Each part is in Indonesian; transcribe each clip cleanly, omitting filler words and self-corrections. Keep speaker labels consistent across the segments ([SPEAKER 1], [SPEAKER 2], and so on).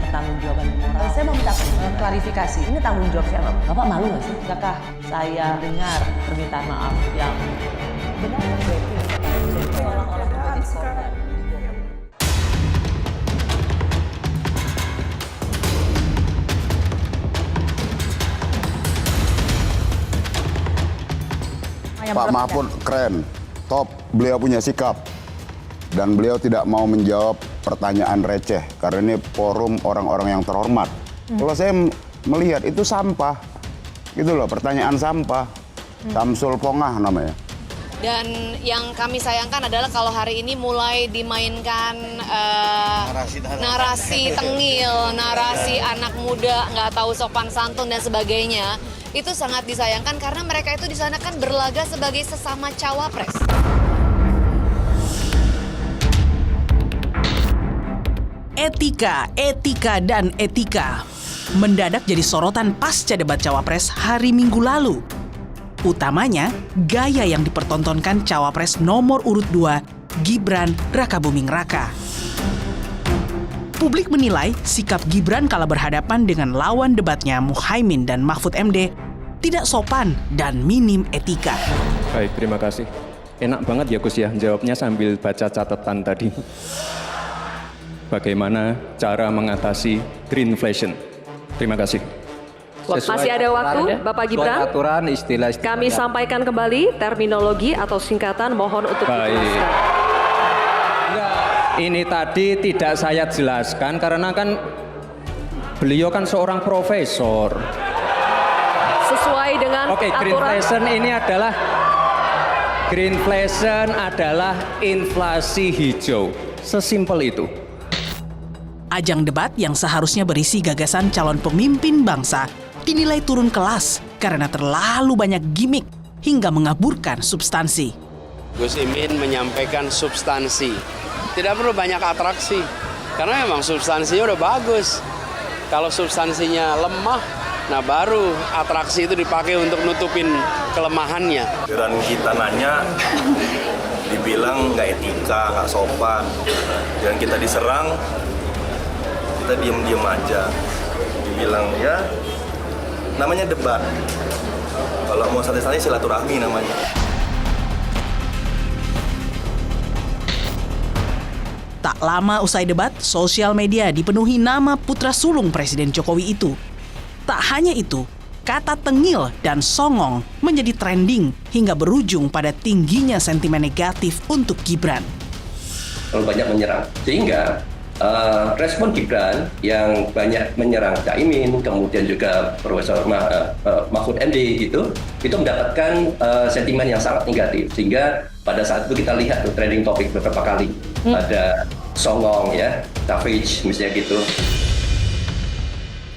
[SPEAKER 1] pertanggungjawaban moral. Saya mau minta klarifikasi, ini tanggung jawab siapa? Bapak malu nggak sih? Apakah saya dengar permintaan maaf yang benar
[SPEAKER 2] Pak Mahfud keren, top, beliau punya sikap. Dan beliau tidak mau menjawab pertanyaan receh, karena ini forum orang-orang yang terhormat. Kalau saya melihat itu sampah, gitu loh, pertanyaan sampah. Samsul Pongah namanya.
[SPEAKER 3] Dan yang kami sayangkan adalah kalau hari ini mulai dimainkan narasi tengil, narasi anak muda, nggak tahu sopan santun dan sebagainya. Itu sangat disayangkan karena mereka itu di sana kan berlaga sebagai sesama cawapres.
[SPEAKER 4] Etika, dan etika mendadak jadi sorotan pasca debat cawapres hari Minggu lalu. Utamanya, gaya yang dipertontonkan cawapres nomor urut 2, Gibran Rakabuming Raka. Publik menilai sikap Gibran kala berhadapan dengan lawan debatnya Muhaimin dan Mahfud MD tidak sopan dan minim etika.
[SPEAKER 5] Baik, terima kasih. Enak banget ya Gus ya, jawabnya sambil baca catatan tadi. Bagaimana cara mengatasi greenflation? Terima kasih.
[SPEAKER 6] Masih ada waktu, Bapak Gibran.
[SPEAKER 7] Aturan istilah.
[SPEAKER 6] Kami sampaikan kembali terminologi atau singkatan, mohon untuk dijelaskan.
[SPEAKER 5] Ini tadi tidak saya jelaskan karena kan beliau kan seorang profesor.
[SPEAKER 6] Sesuai dengan
[SPEAKER 5] Oke, greenflation adalah inflasi hijau. Sesimpel itu.
[SPEAKER 4] Ajang debat yang seharusnya berisi gagasan calon pemimpin bangsa dinilai turun kelas karena terlalu banyak gimmick hingga mengaburkan substansi.
[SPEAKER 8] Gus Imin menyampaikan substansi. Tidak perlu banyak atraksi, karena memang substansinya udah bagus. Kalau substansinya lemah, nah baru atraksi itu dipakai untuk nutupin kelemahannya.
[SPEAKER 9] Dan kita nanya, dibilang nggak etika, nggak sopan. Dan kita diserang, kita diem-diem aja. Dibilang ya, namanya debat. Kalau mau santai-santai silaturahmi namanya.
[SPEAKER 4] Tak lama usai debat, sosial media dipenuhi nama putra sulung Presiden Jokowi itu. Tak hanya itu, kata tengil dan songong menjadi trending hingga berujung pada tingginya sentimen negatif untuk Gibran.
[SPEAKER 7] Terlalu banyak menyerang, sehingga respon Gibran yang banyak menyerang Caimin, kemudian juga Profesor Mahfud MD itu mendapatkan sentimen yang sangat negatif, sehingga pada saat itu kita lihat tuh trending topik beberapa kali ada songong ya, savage misalnya gitu.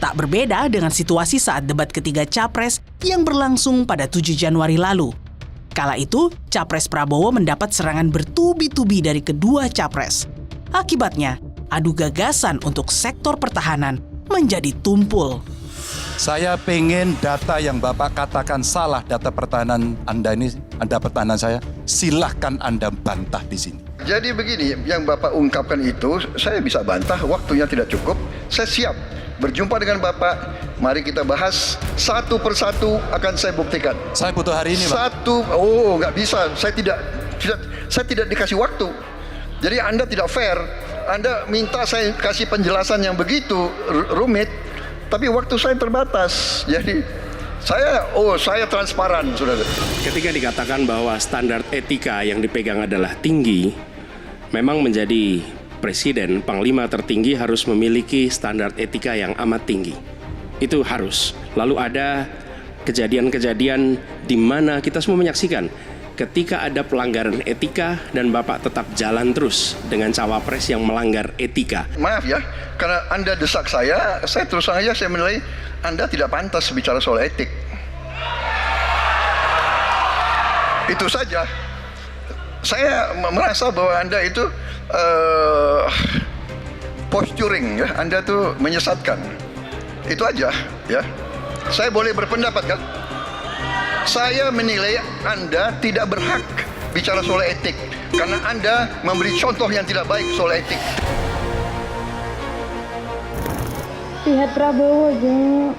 [SPEAKER 4] Tak berbeda dengan situasi saat debat ketiga Capres yang berlangsung pada 7 Januari lalu. Kala itu, Capres Prabowo mendapat serangan bertubi-tubi dari kedua Capres. Akibatnya, adu gagasan untuk sektor pertahanan menjadi tumpul.
[SPEAKER 10] Saya pengen data yang Bapak katakan salah, data pertahanan Anda ini, Anda pertahanan saya, silahkan Anda bantah di sini.
[SPEAKER 11] Jadi begini, yang Bapak ungkapkan itu, saya bisa bantah, waktunya tidak cukup, saya siap berjumpa dengan Bapak, mari kita bahas satu persatu akan saya buktikan.
[SPEAKER 10] Saya butuh hari ini, Pak.
[SPEAKER 11] Nggak bisa, saya tidak dikasih waktu. Jadi Anda tidak fair, Anda minta saya kasih penjelasan yang begitu rumit, tapi waktu saya terbatas. Jadi saya transparan, saudara.
[SPEAKER 8] Ketika dikatakan bahwa standar etika yang dipegang adalah tinggi, memang menjadi presiden, panglima tertinggi harus memiliki standar etika yang amat tinggi. Itu harus. Lalu ada kejadian-kejadian di mana kita semua menyaksikan ketika ada pelanggaran etika dan Bapak tetap jalan terus dengan cawapres yang melanggar etika.
[SPEAKER 11] Maaf ya, karena Anda desak saya terus saja saya menilai Anda tidak pantas bicara soal etik. Itu saja. Saya merasa bahwa Anda itu posturing ya, Anda tuh menyesatkan. Itu aja ya. Saya boleh berpendapat kan? Saya menilai Anda tidak berhak bicara soal etik karena Anda memberi contoh yang tidak baik soal etik.
[SPEAKER 12] Lihat Prabowo jeung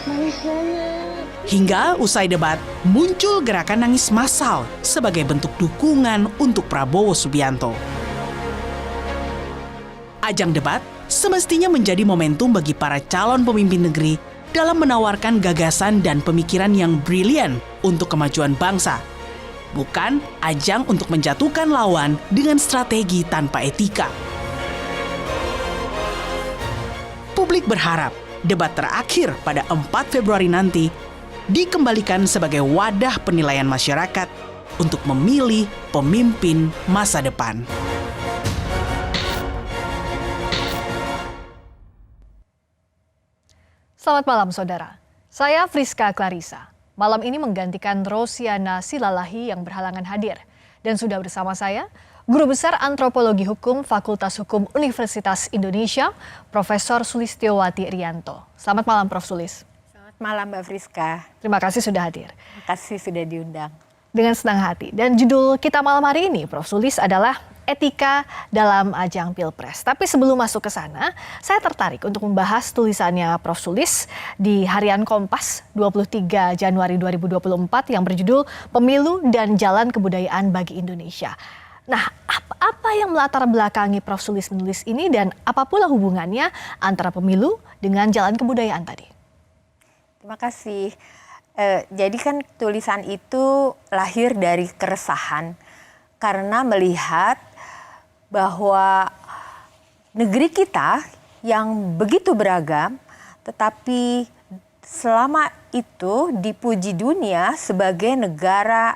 [SPEAKER 12] nangis banget.
[SPEAKER 4] Hingga usai debat, muncul gerakan nangis massal sebagai bentuk dukungan untuk Prabowo Subianto. Ajang debat semestinya menjadi momentum bagi para calon pemimpin negeri dalam menawarkan gagasan dan pemikiran yang brilian untuk kemajuan bangsa. Bukan ajang untuk menjatuhkan lawan dengan strategi tanpa etika. Publik berharap debat terakhir pada 4 Februari nanti dikembalikan sebagai wadah penilaian masyarakat untuk memilih pemimpin masa depan.
[SPEAKER 13] Selamat malam saudara, saya Friska Clarissa. Malam ini menggantikan Rosiana Silalahi yang berhalangan hadir. Dan sudah bersama saya, Guru Besar Antropologi Hukum Fakultas Hukum Universitas Indonesia, Profesor Sulistiyowati Rianto. Selamat malam Prof. Sulis.
[SPEAKER 14] Selamat malam Mbak Friska.
[SPEAKER 13] Terima kasih sudah hadir.
[SPEAKER 14] Terima kasih sudah diundang.
[SPEAKER 13] Dengan senang hati. Dan judul kita malam hari ini, Prof. Sulis, adalah Etika dalam Ajang Pilpres. Tapi sebelum masuk ke sana, saya tertarik untuk membahas tulisannya Prof. Sulis di Harian Kompas 23 Januari 2024 yang berjudul Pemilu dan Jalan Kebudayaan bagi Indonesia. Nah, apa yang melatar belakangi Prof. Sulis menulis ini dan apa pula hubungannya antara pemilu dengan jalan kebudayaan tadi?
[SPEAKER 14] Terima kasih. Jadi kan tulisan itu lahir dari keresahan karena melihat bahwa negeri kita yang begitu beragam, tetapi selama itu dipuji dunia sebagai negara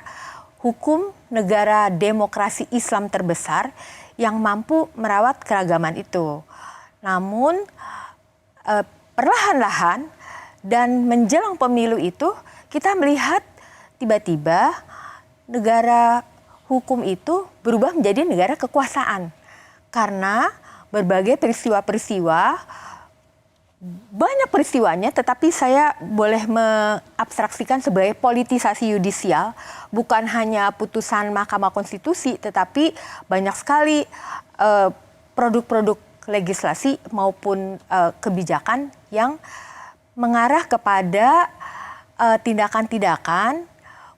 [SPEAKER 14] hukum, negara demokrasi Islam terbesar yang mampu merawat keragaman itu. Namun perlahan-lahan dan menjelang pemilu itu kita melihat tiba-tiba negara hukum itu berubah menjadi negara kekuasaan karena berbagai peristiwa-peristiwa, banyak peristiwanya, tetapi saya boleh mengabstraksikan sebagai politisasi yudisial, bukan hanya putusan Mahkamah Konstitusi, tetapi banyak sekali produk-produk legislasi maupun kebijakan yang mengarah kepada tindakan-tindakan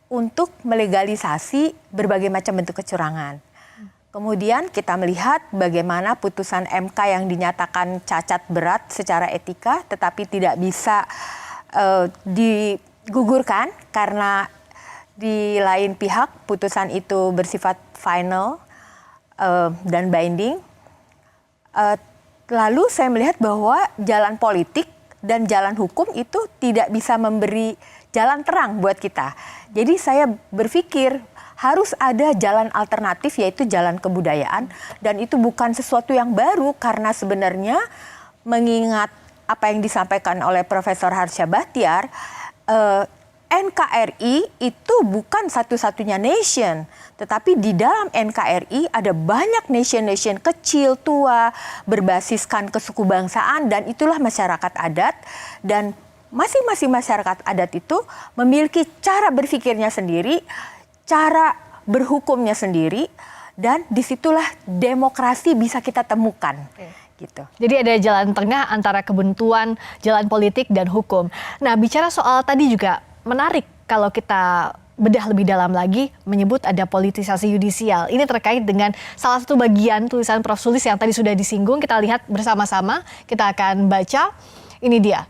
[SPEAKER 14] untuk melegalisasi berbagai macam bentuk kecurangan. Kemudian kita melihat bagaimana putusan MK yang dinyatakan cacat berat secara etika tetapi tidak bisa digugurkan karena di lain pihak putusan itu bersifat final dan binding. Lalu saya melihat bahwa jalan politik dan jalan hukum itu tidak bisa memberi jalan terang buat kita. Jadi saya berpikir harus ada jalan alternatif yaitu jalan kebudayaan dan itu bukan sesuatu yang baru karena sebenarnya mengingat apa yang disampaikan oleh Profesor Harsha Bachtiar, NKRI itu bukan satu-satunya nation, tetapi di dalam NKRI ada banyak nation-nation kecil, tua, berbasiskan kesukubangsaan dan itulah masyarakat adat dan masing-masing masyarakat adat itu memiliki cara berpikirnya sendiri, cara berhukumnya sendiri, dan disitulah demokrasi bisa kita temukan. Gitu.
[SPEAKER 13] Jadi ada jalan tengah antara kebuntuan, jalan politik, dan hukum. Nah, bicara soal tadi juga menarik kalau kita bedah lebih dalam lagi menyebut ada politisasi yudisial. Ini terkait dengan salah satu bagian tulisan Prof. Sulis yang tadi sudah disinggung. Kita lihat bersama-sama, kita akan baca. Ini dia.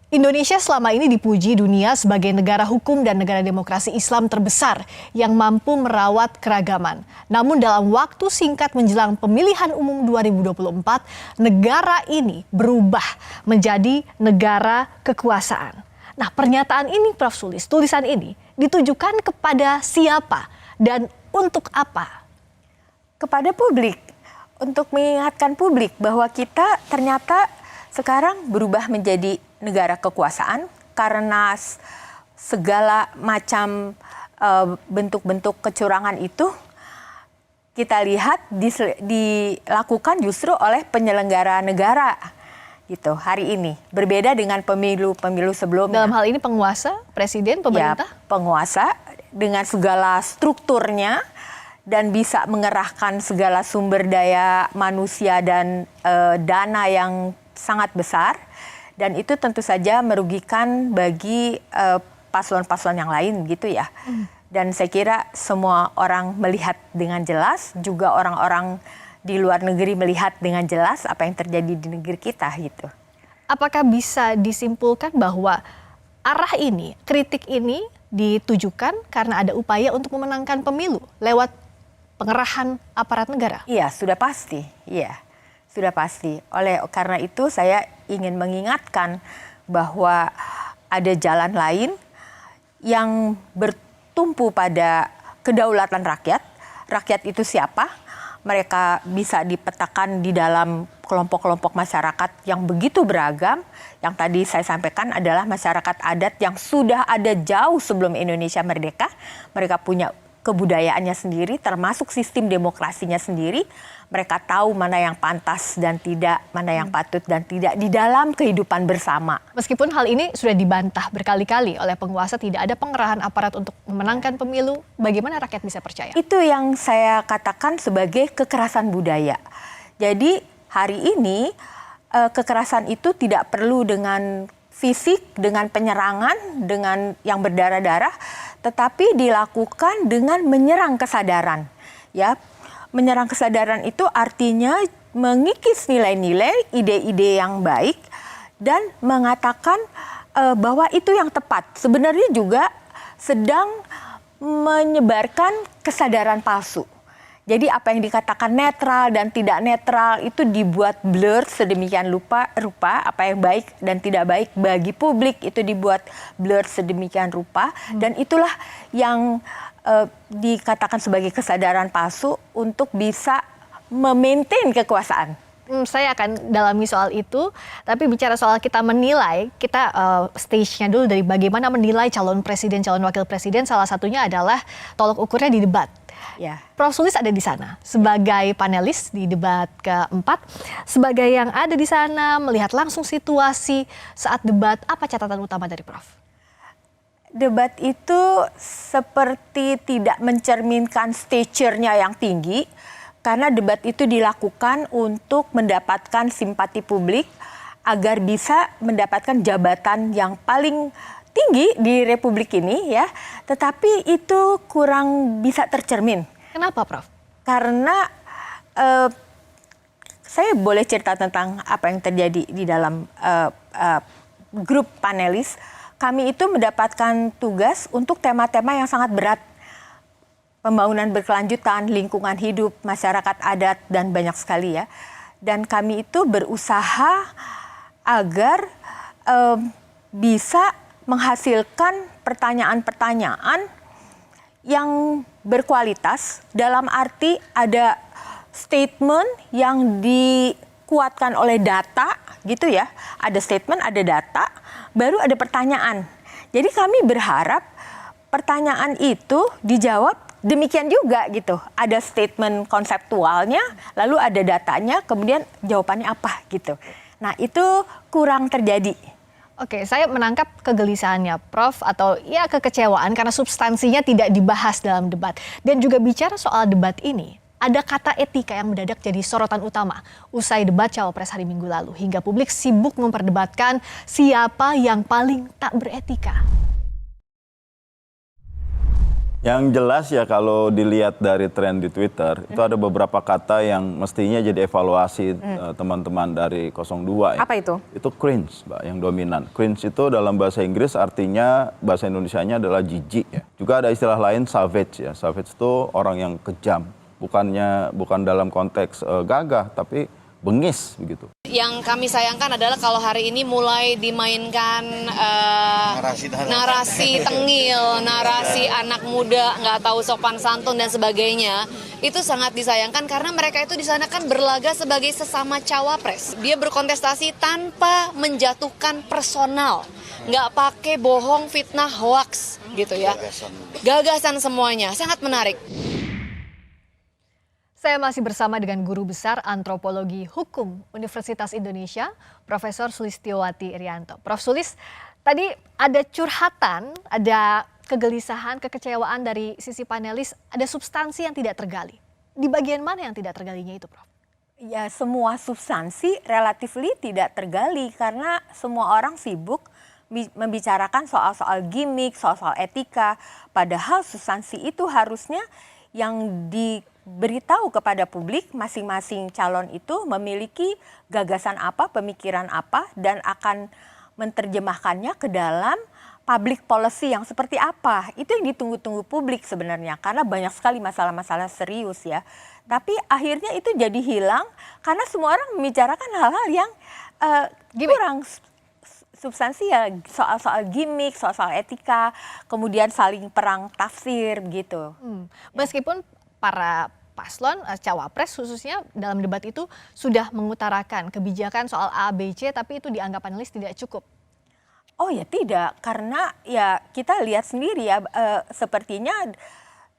[SPEAKER 13] Indonesia selama ini dipuji dunia sebagai negara hukum dan negara demokrasi Islam terbesar yang mampu merawat keragaman. Namun dalam waktu singkat menjelang pemilihan umum 2024, negara ini berubah menjadi negara kekuasaan. Nah, pernyataan ini Prof. Sulis, tulisan ini ditujukan kepada siapa dan untuk apa?
[SPEAKER 14] Kepada publik, untuk mengingatkan publik bahwa kita ternyata sekarang berubah menjadi negara kekuasaan karena segala macam bentuk-bentuk kecurangan itu kita lihat dilakukan justru oleh penyelenggara negara gitu hari ini. Berbeda dengan pemilu-pemilu sebelumnya.
[SPEAKER 13] Dalam hal ini penguasa, presiden, pemerintah?
[SPEAKER 14] Ya, penguasa dengan segala strukturnya dan bisa mengerahkan segala sumber daya manusia dan dana yang sangat besar dan itu tentu saja merugikan bagi paslon-paslon yang lain gitu ya. Dan saya kira semua orang melihat dengan jelas, juga orang-orang di luar negeri melihat dengan jelas apa yang terjadi di negeri kita gitu.
[SPEAKER 13] Apakah bisa disimpulkan bahwa arah ini, kritik ini ditujukan karena ada upaya untuk memenangkan pemilu lewat pengerahan aparat negara?
[SPEAKER 14] Iya, sudah pasti. Iya, sudah pasti. Karena itu saya ingin mengingatkan bahwa ada jalan lain yang bertumpu pada kedaulatan rakyat. Rakyat itu siapa? Mereka bisa dipetakan di dalam kelompok-kelompok masyarakat yang begitu beragam. Yang tadi saya sampaikan adalah masyarakat adat yang sudah ada jauh sebelum Indonesia merdeka. Mereka punya kebudayaannya sendiri, termasuk sistem demokrasinya sendiri. Mereka tahu mana yang pantas dan tidak, mana yang patut dan tidak di dalam kehidupan bersama.
[SPEAKER 13] Meskipun hal ini sudah dibantah berkali-kali oleh penguasa, tidak ada pengerahan aparat untuk memenangkan pemilu, bagaimana rakyat bisa percaya?
[SPEAKER 14] Itu yang saya katakan sebagai kekerasan budaya. Jadi hari ini kekerasan itu tidak perlu dengan fisik, dengan penyerangan, dengan yang berdarah-darah, tetapi dilakukan dengan menyerang kesadaran. Ya, menyerang kesadaran itu artinya mengikis nilai-nilai, ide-ide yang baik dan mengatakan bahwa itu yang tepat. Sebenarnya juga sedang menyebarkan kesadaran palsu. Jadi apa yang dikatakan netral dan tidak netral itu dibuat blur sedemikian rupa, apa yang baik dan tidak baik bagi publik itu dibuat blur sedemikian rupa, dan itulah yang dikatakan sebagai kesadaran palsu untuk bisa memaintain kekuasaan.
[SPEAKER 13] Saya akan dalami soal itu, tapi bicara soal kita menilai, kita stage-nya dulu dari bagaimana menilai calon presiden, calon wakil presiden, salah satunya adalah tolok ukurnya di debat.
[SPEAKER 14] Ya.
[SPEAKER 13] Prof. Sulis ada di sana sebagai panelis di debat keempat, sebagai yang ada di sana melihat langsung situasi saat debat, apa catatan utama dari Prof?
[SPEAKER 14] Debat itu seperti tidak mencerminkan stature-nya yang tinggi, karena debat itu dilakukan untuk mendapatkan simpati publik agar bisa mendapatkan jabatan yang paling tinggi di Republik ini ya, tetapi itu kurang bisa tercermin.
[SPEAKER 13] Kenapa, Prof?
[SPEAKER 14] Karena saya boleh cerita tentang apa yang terjadi di dalam grup panelis. Kami itu mendapatkan tugas untuk tema-tema yang sangat berat. Pembangunan berkelanjutan, lingkungan hidup, masyarakat adat, dan banyak sekali ya. Dan kami itu berusaha agar bisa menghasilkan pertanyaan-pertanyaan yang berkualitas, dalam arti ada statement yang dikuatkan oleh data gitu ya. Ada statement, ada data, baru ada pertanyaan. Jadi kami berharap pertanyaan itu dijawab demikian juga gitu. Ada statement konseptualnya, lalu ada datanya, kemudian jawabannya apa gitu. Nah, itu kurang terjadi.
[SPEAKER 13] Oke, saya menangkap kegelisahannya Prof atau ya kekecewaan karena substansinya tidak dibahas dalam debat. Dan juga bicara soal debat ini, ada kata etika yang mendadak jadi sorotan utama usai debat Cawapres hari Minggu lalu. Hingga publik sibuk memperdebatkan siapa yang paling tak beretika.
[SPEAKER 15] Yang jelas ya kalau dilihat dari tren di Twitter, itu ada beberapa kata yang mestinya jadi evaluasi teman-teman dari 02 ya.
[SPEAKER 16] Apa itu?
[SPEAKER 15] Itu cringe, Mbak, yang dominan. Cringe itu dalam bahasa Inggris artinya, bahasa Indonesianya adalah jijik ya. Juga ada istilah lain savage ya. Savage itu orang yang kejam. Bukan dalam konteks gagah, tapi bengis begitu.
[SPEAKER 3] Yang kami sayangkan adalah kalau hari ini mulai dimainkan narasi tengil, narasi anak muda nggak tahu sopan santun dan sebagainya. Itu sangat disayangkan karena mereka itu di sana kan berlaga sebagai sesama cawapres. Dia berkontestasi tanpa menjatuhkan personal, nggak pakai bohong, fitnah, hoax gitu ya. Gagasan semuanya, sangat menarik.
[SPEAKER 13] Saya masih bersama dengan Guru Besar Antropologi Hukum Universitas Indonesia, Profesor Sulistiowati Irianto. Prof. Sulis, tadi ada curhatan, ada kegelisahan, kekecewaan dari sisi panelis, ada substansi yang tidak tergali. Di bagian mana yang tidak tergalinya itu, Prof?
[SPEAKER 14] Ya, semua substansi relatifly tidak tergali karena semua orang sibuk membicarakan soal-soal gimmick, soal-soal etika. Padahal substansi itu harusnya yang diberitahu kepada publik, masing-masing calon itu memiliki gagasan apa, pemikiran apa, dan akan menerjemahkannya ke dalam public policy yang seperti apa. Itu yang ditunggu-tunggu publik sebenarnya, karena banyak sekali masalah-masalah serius ya. Tapi akhirnya itu jadi hilang karena semua orang membicarakan hal-hal yang kurang substansi ya, soal-soal gimmick, soal-soal etika, kemudian saling perang tafsir gitu.
[SPEAKER 13] Meskipun para paslon, cawapres khususnya dalam debat itu sudah mengutarakan kebijakan soal A, B, C, tapi itu dianggap panelis tidak cukup.
[SPEAKER 14] Oh ya tidak, karena ya kita lihat sendiri ya, sepertinya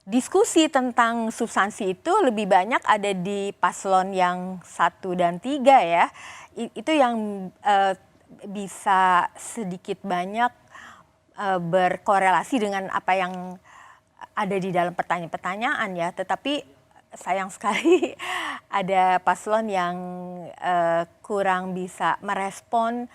[SPEAKER 14] diskusi tentang substansi itu lebih banyak ada di paslon yang 1 dan 3 ya. Itu yang bisa sedikit banyak berkorelasi dengan apa yang ada di dalam pertanyaan-pertanyaan ya. Tetapi sayang sekali ada paslon yang kurang bisa merespon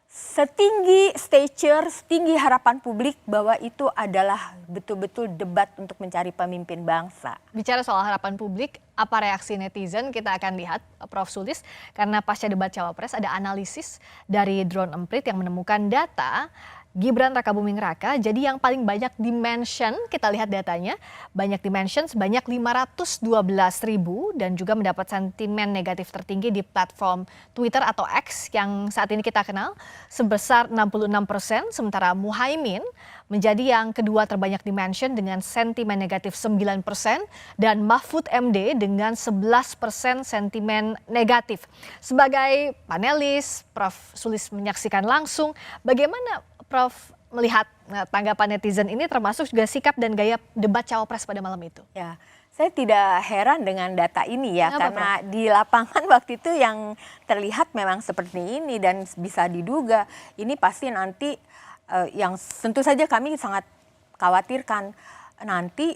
[SPEAKER 14] setinggi stature, setinggi harapan publik bahwa itu adalah betul-betul debat untuk mencari pemimpin bangsa.
[SPEAKER 13] Bicara soal harapan publik, apa reaksi netizen kita akan lihat, Prof. Sulis, karena pasca debat Cawapres ada analisis dari Drone Emprit yang menemukan data Gibran Rakabuming Raka jadi yang paling banyak dimention, kita lihat datanya, banyak dimension sebanyak 512.000 dan juga mendapat sentimen negatif tertinggi di platform Twitter atau X yang saat ini kita kenal sebesar 66%, sementara Muhaimin menjadi yang kedua terbanyak dimention dengan sentimen negatif 9% dan Mahfud MD dengan 11% sentimen negatif. Sebagai panelis, Prof. Sulis menyaksikan langsung bagaimana Prof melihat tanggapan netizen ini termasuk juga sikap dan gaya debat Cawapres pada malam itu.
[SPEAKER 14] Ya, saya tidak heran dengan data ini ya.
[SPEAKER 13] Kenapa,
[SPEAKER 14] karena
[SPEAKER 13] Prof?
[SPEAKER 14] di lapangan waktu itu yang terlihat memang seperti ini dan bisa diduga ini pasti nanti yang tentu saja kami sangat khawatirkan nanti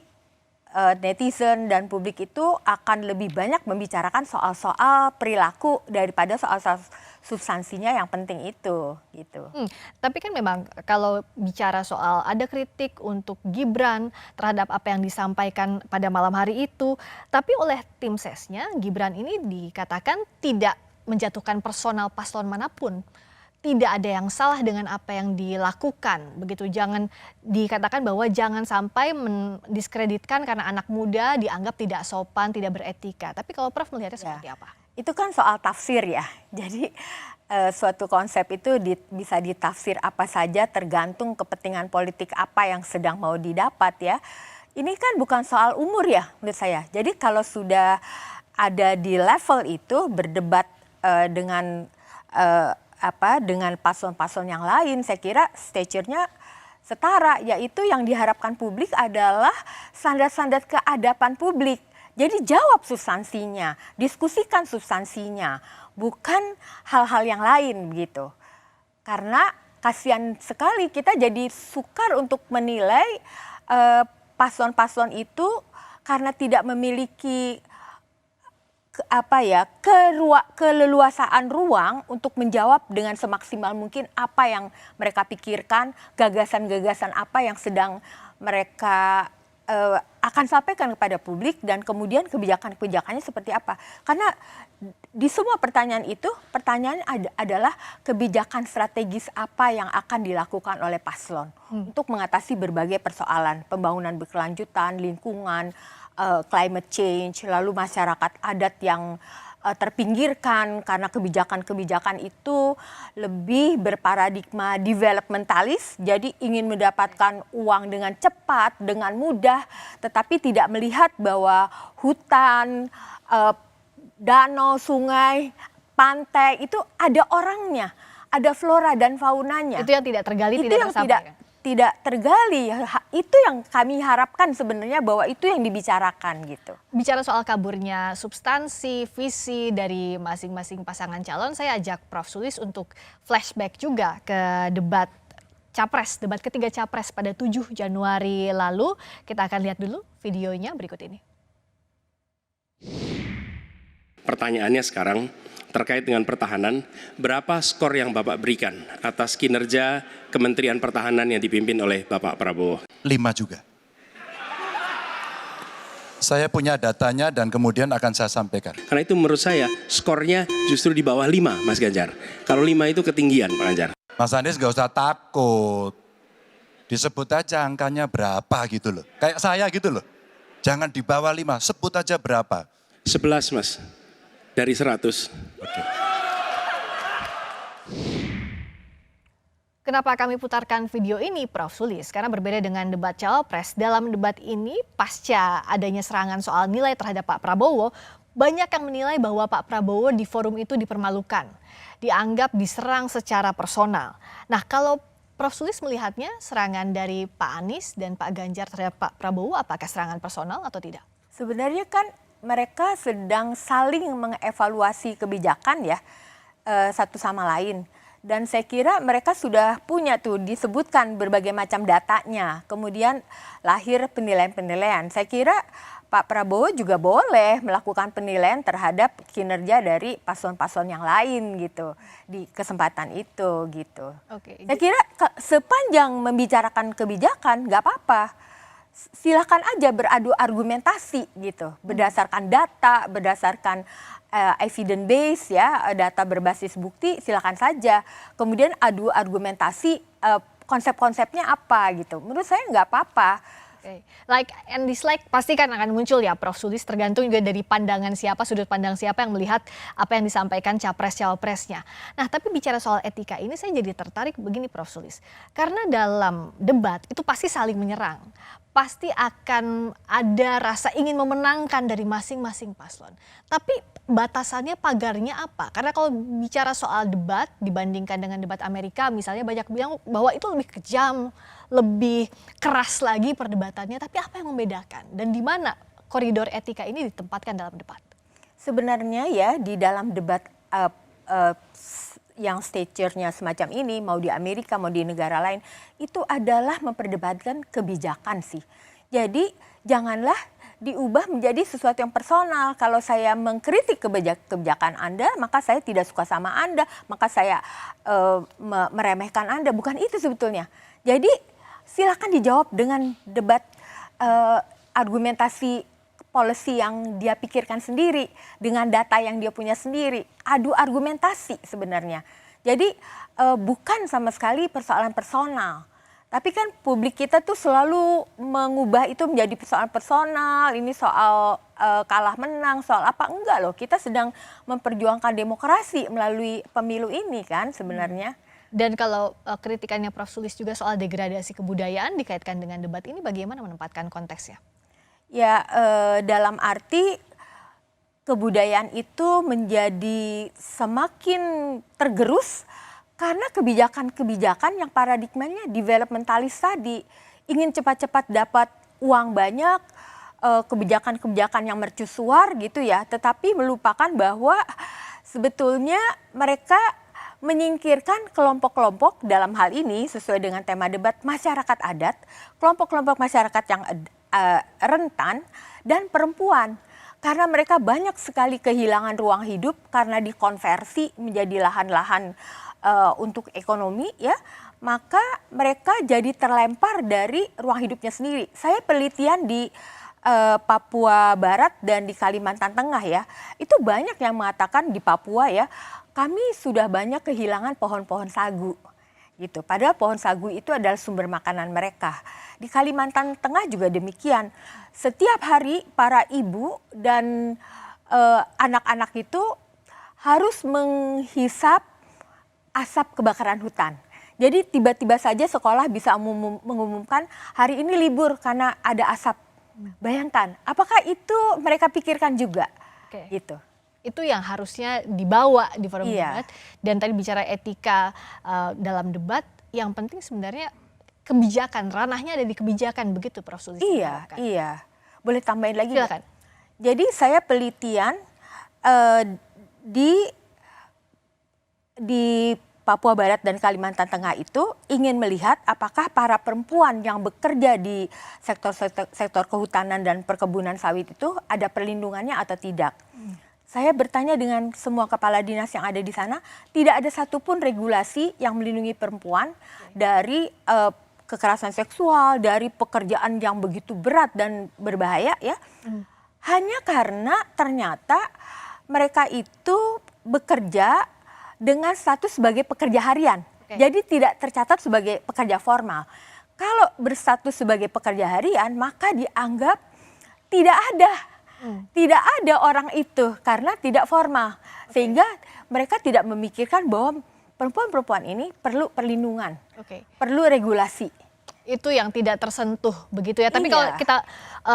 [SPEAKER 14] netizen dan publik itu akan lebih banyak membicarakan soal-soal perilaku daripada soal-soal substansinya yang penting itu gitu.
[SPEAKER 13] Tapi kan memang kalau bicara soal ada kritik untuk Gibran terhadap apa yang disampaikan pada malam hari itu, tapi oleh tim sesnya Gibran ini dikatakan tidak menjatuhkan personal paslon manapun. Tidak ada yang salah dengan apa yang dilakukan. Begitu, jangan dikatakan bahwa jangan sampai mendiskreditkan karena anak muda dianggap tidak sopan, tidak beretika. Tapi kalau Prof melihatnya seperti apa?
[SPEAKER 14] Itu kan soal tafsir ya. Jadi suatu konsep itu bisa ditafsir apa saja tergantung kepentingan politik apa yang sedang mau didapat ya. Ini kan bukan soal umur ya menurut saya. Jadi kalau sudah ada di level itu berdebat dengan dengan paslon-paslon yang lain, saya kira stature-nya setara, yaitu yang diharapkan publik adalah standar-standar keadaban publik. Jadi jawab substansinya, diskusikan substansinya, bukan hal-hal yang lain begitu. Karena kasihan sekali kita jadi sukar untuk menilai paslon-paslon itu karena tidak memiliki keleluasaan ruang untuk menjawab dengan semaksimal mungkin apa yang mereka pikirkan, gagasan-gagasan apa yang sedang mereka akan sampaikan kepada publik dan kemudian kebijakan-kebijakannya seperti apa. Karena di semua pertanyaan itu, pertanyaan adalah kebijakan strategis apa yang akan dilakukan oleh paslon untuk mengatasi berbagai persoalan, pembangunan berkelanjutan, lingkungan, climate change, lalu masyarakat adat yang terpinggirkan karena kebijakan-kebijakan itu lebih berparadigma developmentalis, jadi ingin mendapatkan uang dengan cepat, dengan mudah, tetapi tidak melihat bahwa hutan, danau, sungai, pantai itu ada orangnya, ada flora dan faunanya.
[SPEAKER 13] Itu yang tidak tergali,
[SPEAKER 14] itu
[SPEAKER 13] tidak
[SPEAKER 14] yang
[SPEAKER 13] tersampaikan.
[SPEAKER 14] Tidak tergali, itu yang kami harapkan sebenarnya bahwa itu yang dibicarakan gitu.
[SPEAKER 13] Bicara soal kaburnya substansi, visi dari masing-masing pasangan calon, saya ajak Prof. Sulis untuk flashback juga ke debat Capres, debat ketiga Capres pada 7 Januari lalu. Kita akan lihat dulu videonya berikut ini.
[SPEAKER 8] pertanyaannya sekarang terkait dengan pertahanan, berapa skor yang Bapak berikan atas kinerja Kementerian Pertahanan yang dipimpin oleh Bapak Prabowo?
[SPEAKER 10] 5 juga. Saya punya datanya dan kemudian akan saya sampaikan.
[SPEAKER 8] Karena itu menurut saya skornya justru di bawah 5, Mas Ganjar. Kalau 5 itu ketinggian, Pak Ganjar.
[SPEAKER 10] Mas Anies gak usah takut. Disebut aja angkanya berapa gitu loh. Kayak saya gitu loh. Jangan di bawah 5, sebut aja berapa.
[SPEAKER 8] 11, Mas. Dari 100.
[SPEAKER 10] Oke.
[SPEAKER 13] Kenapa kami putarkan video ini, Prof. Sulis? Karena berbeda dengan debat Cawapres, dalam debat ini pasca adanya serangan soal nilai terhadap Pak Prabowo, banyak yang menilai bahwa Pak Prabowo di forum itu dipermalukan, dianggap diserang secara personal. Nah, kalau Prof. Sulis melihatnya serangan dari Pak Anies dan Pak Ganjar terhadap Pak Prabowo, apakah serangan personal atau tidak?
[SPEAKER 14] Sebenarnya kan mereka sedang saling mengevaluasi kebijakan ya, satu sama lain. Dan saya kira mereka sudah punya tuh disebutkan berbagai macam datanya. Kemudian lahir penilaian-penilaian. Saya kira Pak Prabowo juga boleh melakukan penilaian terhadap kinerja dari paslon-paslon yang lain gitu di kesempatan itu gitu.
[SPEAKER 13] Oke.
[SPEAKER 14] Saya kira sepanjang membicarakan kebijakan nggak apa-apa. Silakan aja beradu argumentasi gitu, berdasarkan data, berdasarkan evidence base ya, data berbasis bukti, silakan saja. Kemudian adu argumentasi konsep-konsepnya apa gitu. Menurut saya nggak apa-apa.
[SPEAKER 13] Okay. Like and dislike pasti kan akan muncul ya, Prof. Sulis, tergantung juga dari pandangan siapa, sudut pandang siapa yang melihat apa yang disampaikan capres-cawapresnya. Nah, tapi bicara soal etika ini saya jadi tertarik begini, Prof. Sulis. Karena dalam debat itu pasti saling menyerang. Pasti akan ada rasa ingin memenangkan dari masing-masing paslon. Tapi batasannya, pagarnya apa? Karena kalau bicara soal debat dibandingkan dengan debat Amerika misalnya, banyak bilang bahwa itu lebih kejam, lebih keras lagi perdebatannya. Tapi apa yang membedakan? Dan di mana koridor etika ini ditempatkan dalam debat?
[SPEAKER 14] Sebenarnya ya di dalam debat yang stature-nya semacam ini, mau di Amerika, mau di negara lain, itu adalah memperdebatkan kebijakan sih. Jadi janganlah diubah menjadi sesuatu yang personal. Kalau saya mengkritik kebijakan Anda, maka saya tidak suka sama Anda, maka saya meremehkan Anda. Bukan itu sebetulnya. Jadi silakan dijawab dengan debat argumentasi policy yang dia pikirkan sendiri, dengan data yang dia punya sendiri, adu argumentasi sebenarnya. Jadi bukan sama sekali persoalan personal. Tapi kan publik kita tuh selalu mengubah itu menjadi persoalan personal, ini soal kalah menang, soal apa, enggak loh. Kita sedang memperjuangkan demokrasi melalui pemilu ini kan sebenarnya.
[SPEAKER 13] Dan kalau kritikannya Prof. Sulis juga soal degradasi kebudayaan dikaitkan dengan debat ini, bagaimana menempatkan konteksnya?
[SPEAKER 14] Ya, dalam arti kebudayaan itu menjadi semakin tergerus karena kebijakan-kebijakan yang paradigmanya developmentalis tadi. Ingin cepat-cepat dapat uang banyak, kebijakan-kebijakan yang mercusuar gitu ya. Tetapi melupakan bahwa sebetulnya mereka menyingkirkan kelompok-kelompok dalam hal ini sesuai dengan tema debat masyarakat adat, kelompok-kelompok masyarakat yang rentan dan perempuan. Karena mereka banyak sekali kehilangan ruang hidup karena dikonversi menjadi lahan-lahan untuk ekonomi ya, maka mereka jadi terlempar dari ruang hidupnya sendiri. Saya penelitian di Papua Barat dan di Kalimantan Tengah ya, itu banyak yang mengatakan di Papua ya, kami sudah banyak kehilangan pohon-pohon sagu gitu. Padahal pohon sagu itu adalah sumber makanan mereka. Di Kalimantan Tengah juga demikian. Setiap hari para ibu dan anak-anak itu harus menghisap asap kebakaran hutan. Jadi tiba-tiba saja sekolah bisa mengumumkan hari ini libur karena ada asap. Bayangkan, apakah itu mereka pikirkan juga? Gitu.
[SPEAKER 13] Itu yang harusnya dibawa di forum debat. Dan tadi bicara etika dalam debat, yang penting sebenarnya kebijakan, ranahnya ada di kebijakan, begitu Prof. Sulis.
[SPEAKER 14] Iya. Boleh tambahin lagi?
[SPEAKER 13] Silakan.
[SPEAKER 14] Jadi saya penelitian di Papua Barat dan Kalimantan Tengah itu ingin melihat apakah para perempuan yang bekerja di sektor kehutanan dan perkebunan sawit itu ada perlindungannya atau tidak. saya bertanya dengan semua kepala dinas yang ada di sana, tidak ada satupun regulasi yang melindungi perempuan dari kekerasan seksual, dari pekerjaan yang begitu berat dan berbahaya ya. Hanya karena ternyata mereka itu bekerja dengan status sebagai pekerja harian. Jadi tidak tercatat sebagai pekerja formal. Kalau berstatus sebagai pekerja harian, maka dianggap tidak ada orang itu karena tidak formal. Sehingga mereka tidak memikirkan bahwa perempuan-perempuan ini perlu perlindungan, perlu regulasi.
[SPEAKER 13] Itu yang tidak tersentuh begitu ya. Tapi kalau kita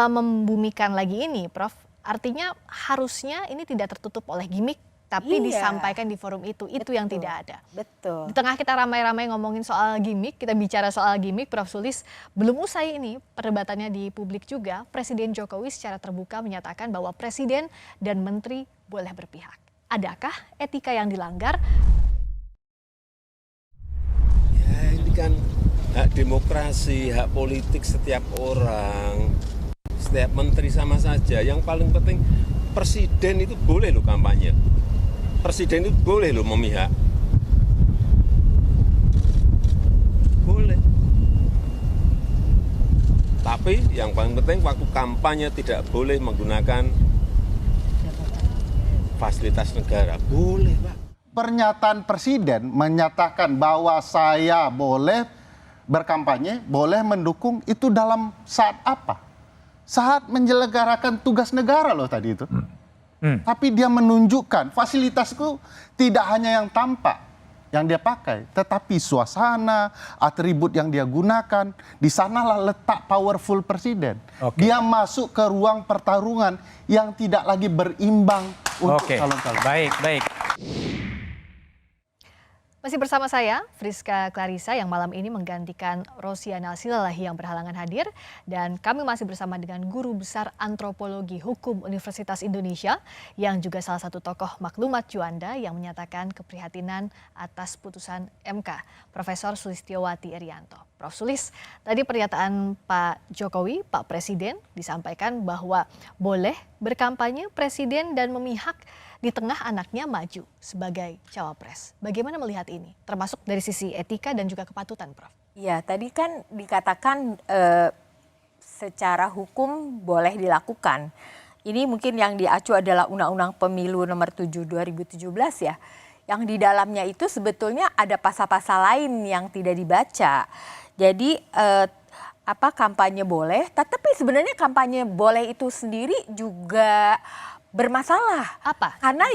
[SPEAKER 13] membumikan lagi ini, Prof, artinya harusnya ini tidak tertutup oleh gimmick, tapi disampaikan di forum itu yang tidak ada.
[SPEAKER 14] Betul.
[SPEAKER 13] Di tengah kita ramai-ramai ngomongin soal gimmick, kita bicara soal gimmick, Prof Sulis, belum usai ini perdebatannya di publik juga, Presiden Jokowi secara terbuka menyatakan bahwa Presiden dan Menteri boleh berpihak. Adakah etika yang dilanggar?
[SPEAKER 16] Ya ini kan hak demokrasi, hak politik setiap orang, setiap menteri sama saja. Yang paling penting Presiden itu boleh loh kampanye. Presiden itu boleh loh memihak. Boleh. Tapi yang paling penting waktu kampanye tidak boleh menggunakan fasilitas negara. Boleh, Pak.
[SPEAKER 17] Pernyataan Presiden menyatakan bahwa saya boleh berkampanye, boleh mendukung, itu dalam saat apa? Saat menyelenggarakan tugas negara loh tadi itu. Tapi dia menunjukkan fasilitas itu tidak hanya yang tampak yang dia pakai, tetapi suasana, atribut yang dia gunakan. Di sanalah letak powerful presiden. Dia masuk ke ruang pertarungan yang tidak lagi berimbang untuk calon-calon.
[SPEAKER 18] Baik.
[SPEAKER 13] Masih bersama saya, Friska Clarissa yang malam ini menggantikan Rosiana Silalahi yang berhalangan hadir. Dan kami masih bersama dengan Guru Besar Antropologi Hukum Universitas Indonesia yang juga salah satu tokoh maklumat Juanda yang menyatakan keprihatinan atas putusan MK, Profesor Sulistiyowati Erianto. Prof Sulis, tadi pernyataan Pak Jokowi, Pak Presiden disampaikan bahwa boleh berkampanye Presiden dan memihak di tengah anaknya maju sebagai cawapres. Bagaimana melihat ini? Termasuk dari sisi etika dan juga kepatutan, Prof.
[SPEAKER 14] Ya, tadi kan dikatakan secara hukum boleh dilakukan. Ini mungkin yang diacu adalah Undang-Undang Pemilu Nomor 7 2017 ya. Yang di dalamnya itu sebetulnya ada pasal-pasal lain yang tidak dibaca. Jadi kampanye boleh, tetapi sebenarnya kampanye boleh itu sendiri juga bermasalah.
[SPEAKER 13] Apa?
[SPEAKER 14] Karena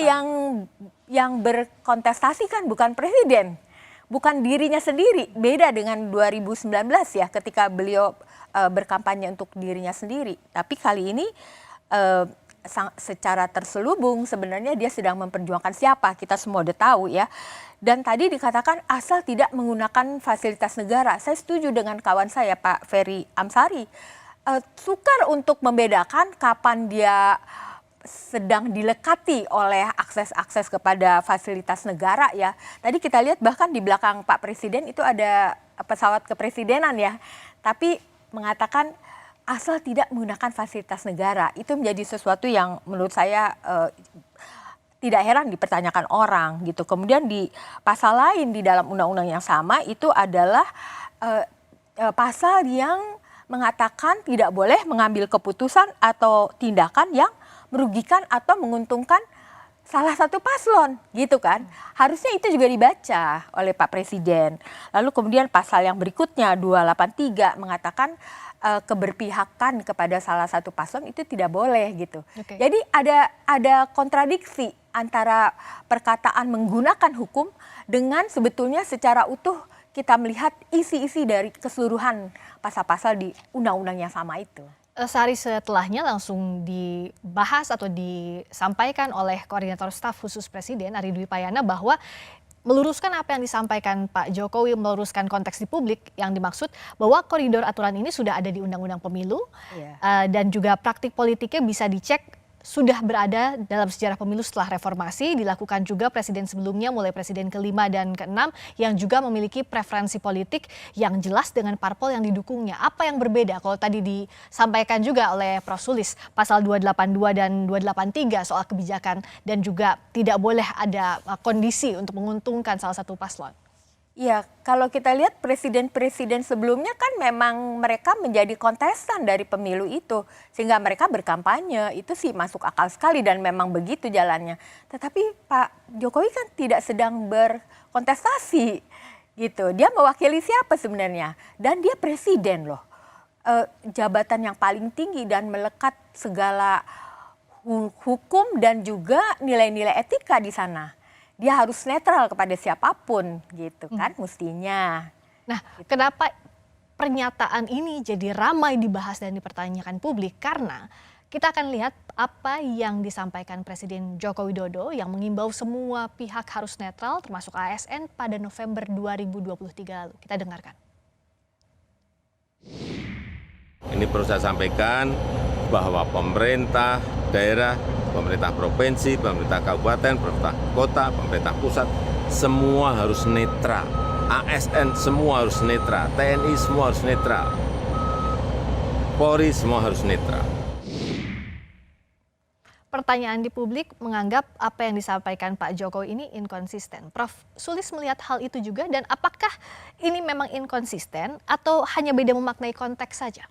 [SPEAKER 14] yang berkontestasi kan bukan presiden, bukan dirinya sendiri. Beda dengan 2019 ya, ketika beliau berkampanye untuk dirinya sendiri. Tapi kali ini secara terselubung sebenarnya dia sedang memperjuangkan siapa, kita semua udah tahu ya. Dan tadi dikatakan asal tidak menggunakan fasilitas negara. Saya setuju dengan kawan saya Pak Ferry Amsari. Sukar untuk membedakan kapan dia sedang dilekati oleh akses-akses kepada fasilitas negara ya. Tadi kita lihat bahkan di belakang Pak Presiden itu ada pesawat kepresidenan ya. Tapi mengatakan asal tidak menggunakan fasilitas negara. Itu menjadi sesuatu yang menurut saya tidak heran dipertanyakan orang gitu. Kemudian di pasal lain di dalam undang-undang yang sama itu adalah pasal yang mengatakan tidak boleh mengambil keputusan atau tindakan yang merugikan atau menguntungkan salah satu paslon gitu kan. Harusnya itu juga dibaca oleh Pak Presiden. Lalu kemudian pasal yang berikutnya 283 mengatakan keberpihakan kepada salah satu paslon itu tidak boleh gitu. Jadi ada kontradiksi antara perkataan menggunakan hukum dengan sebetulnya secara utuh kita melihat isi-isi dari keseluruhan pasal-pasal di undang-undang yang sama itu.
[SPEAKER 13] Sehari setelahnya langsung dibahas atau disampaikan oleh Koordinator Staf Khusus Presiden Ari Dwi Payana bahwa meluruskan apa yang disampaikan Pak Jokowi, meluruskan konteks di publik yang dimaksud bahwa koridor aturan ini sudah ada di Undang-Undang Pemilu dan juga praktik politiknya bisa dicek sudah berada dalam sejarah pemilu setelah reformasi, dilakukan juga presiden sebelumnya mulai presiden ke-5 dan ke-6 yang juga memiliki preferensi politik yang jelas dengan parpol yang didukungnya. Apa yang berbeda kalau tadi disampaikan juga oleh Prof. Sulis pasal 282 dan 283 soal kebijakan dan juga tidak boleh ada kondisi untuk menguntungkan salah satu paslon?
[SPEAKER 14] Ya, kalau kita lihat presiden-presiden sebelumnya kan memang mereka menjadi kontestan dari pemilu itu. Sehingga mereka berkampanye, itu sih masuk akal sekali dan memang begitu jalannya. Tetapi Pak Jokowi kan tidak sedang berkontestasi gitu. Dia mewakili siapa sebenarnya? Dan dia presiden loh. Jabatan yang paling tinggi dan melekat segala hukum dan juga nilai-nilai etika di sana. Dia harus netral kepada siapapun gitu kan mestinya.
[SPEAKER 13] Nah, kenapa pernyataan ini jadi ramai dibahas dan dipertanyakan publik? Karena kita akan lihat apa yang disampaikan Presiden Joko Widodo yang mengimbau semua pihak harus netral termasuk ASN pada November 2023 lalu. Kita dengarkan.
[SPEAKER 16] Ini perlu saya sampaikan bahwa pemerintah daerah, pemerintah provinsi, pemerintah kabupaten, pemerintah kota, pemerintah pusat, semua harus netral. ASN semua harus netral, TNI semua harus netral, Polri semua harus netral.
[SPEAKER 13] Pertanyaan di publik menganggap apa yang disampaikan Pak Jokowi ini inkonsisten. Prof. Sulis melihat hal itu juga dan apakah ini memang inkonsisten atau hanya beda memaknai konteks saja?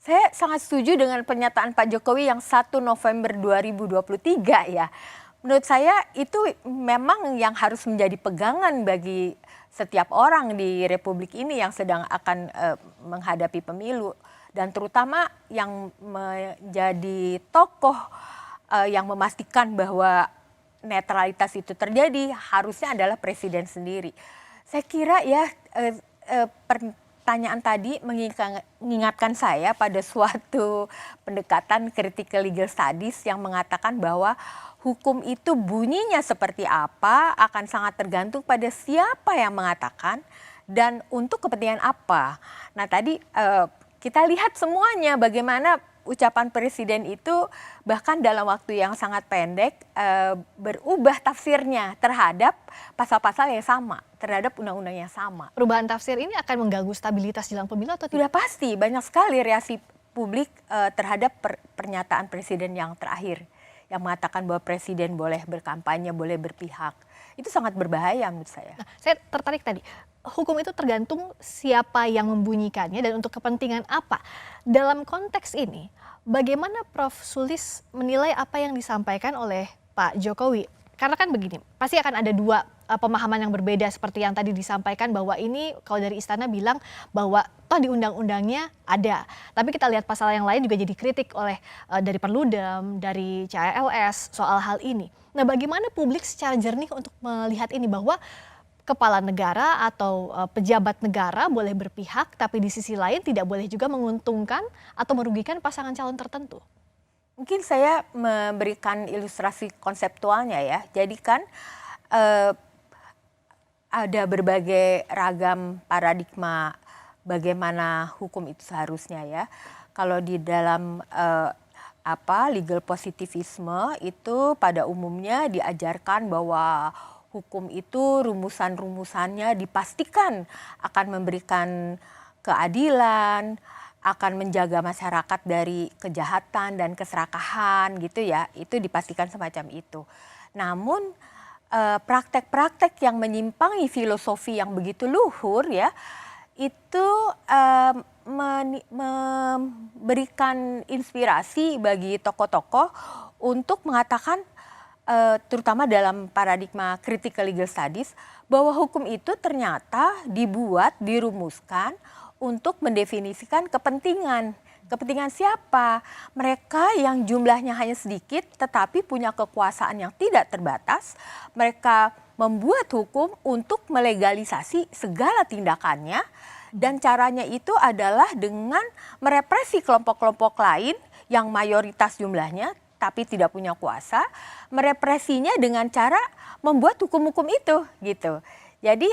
[SPEAKER 14] Saya sangat setuju dengan pernyataan Pak Jokowi yang 1 November 2023 ya. Menurut saya itu memang yang harus menjadi pegangan bagi setiap orang di Republik ini yang sedang akan menghadapi pemilu. Dan terutama yang menjadi tokoh yang memastikan bahwa netralitas itu terjadi harusnya adalah presiden sendiri. Saya kira ya pertanyaan tadi mengingatkan saya pada suatu pendekatan critical legal studies yang mengatakan bahwa hukum itu bunyinya seperti apa akan sangat tergantung pada siapa yang mengatakan dan untuk kepentingan apa. Nah tadi kita lihat semuanya bagaimana ucapan presiden itu bahkan dalam waktu yang sangat pendek berubah tafsirnya terhadap pasal-pasal yang sama, terhadap undang-undang yang sama.
[SPEAKER 13] Perubahan tafsir ini akan mengganggu stabilitas jelang pemilu atau tidak?
[SPEAKER 14] Sudah pasti, banyak sekali reaksi publik terhadap pernyataan presiden yang terakhir. Yang mengatakan bahwa presiden boleh berkampanye, boleh berpihak. Itu sangat berbahaya menurut saya.
[SPEAKER 13] Nah, saya tertarik tadi. Hukum itu tergantung siapa yang membunyikannya dan untuk kepentingan apa. Dalam konteks ini, bagaimana Prof. Sulis menilai apa yang disampaikan oleh Pak Jokowi? Karena kan begini, pasti akan ada dua pemahaman yang berbeda seperti yang tadi disampaikan bahwa ini kalau dari istana bilang bahwa toh di undang-undangnya ada. Tapi kita lihat pasal yang lain juga jadi kritik oleh dari Perludem, dari CALS soal hal ini. Nah bagaimana publik secara jernih untuk melihat ini bahwa kepala negara atau pejabat negara boleh berpihak, tapi di sisi lain tidak boleh juga menguntungkan atau merugikan pasangan calon tertentu.
[SPEAKER 14] Mungkin saya memberikan ilustrasi konseptualnya ya. Jadi kan ada berbagai ragam paradigma bagaimana hukum itu seharusnya ya. Kalau di dalam legal positivisme itu pada umumnya diajarkan bahwa hukum itu rumusan-rumusannya dipastikan akan memberikan keadilan, akan menjaga masyarakat dari kejahatan dan keserakahan gitu ya. Itu dipastikan semacam itu. Namun praktek-praktek yang menyimpangi filosofi yang begitu luhur ya, itu memberikan inspirasi bagi tokoh-tokoh untuk mengatakan terutama dalam paradigma critical legal studies bahwa hukum itu ternyata dibuat, dirumuskan untuk mendefinisikan kepentingan. Kepentingan siapa? Mereka yang jumlahnya hanya sedikit tetapi punya kekuasaan yang tidak terbatas. Mereka membuat hukum untuk melegalisasi segala tindakannya dan caranya itu adalah dengan merepresi kelompok-kelompok lain yang mayoritas jumlahnya tapi tidak punya kuasa, merepresinya dengan cara membuat hukum-hukum itu gitu. Jadi